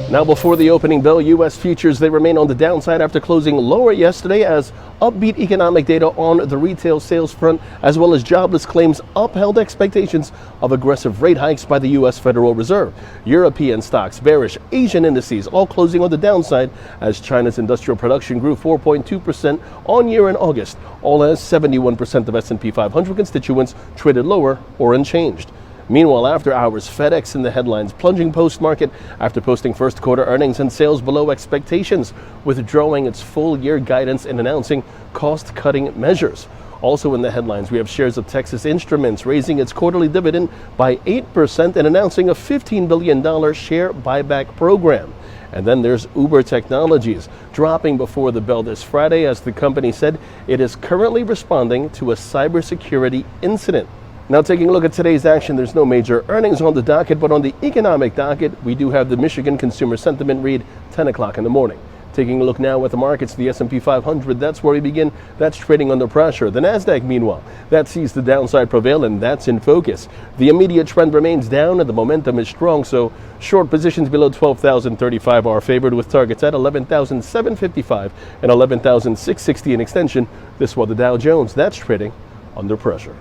Now, before the opening bell, U.S. futures, they remain on the downside after closing lower yesterday as upbeat economic data on the retail sales front, as well as jobless claims, upheld expectations of aggressive rate hikes by the U.S. Federal Reserve. European stocks bearish, Asian indices all closing on the downside as China's industrial production grew 4.2% on year in August, all as 71% of S&P 500 constituents traded lower or unchanged. Meanwhile, after hours, FedEx in the headlines, plunging post-market after posting first quarter earnings and sales below expectations, withdrawing its full-year guidance and announcing cost-cutting measures. Also in the headlines, we have shares of Texas Instruments raising its quarterly dividend by 8% and announcing a $15 billion share buyback program. And then there's Uber Technologies, dropping before the bell this Friday as the company said it is currently responding to a cybersecurity incident. Now, taking a look at today's action, there's no major earnings on the docket, but on the economic docket, we do have the Michigan Consumer Sentiment read 10 o'clock in the morning. Taking a look now at the markets, the S&P 500, that's where we begin. That's trading under pressure. The Nasdaq, meanwhile, that sees the downside prevail, and that's in focus. The immediate trend remains down, and the momentum is strong, so short positions below 12,035 are favored, with targets at 11,755 and 11,660 in extension. This was the Dow Jones. That's trading under pressure.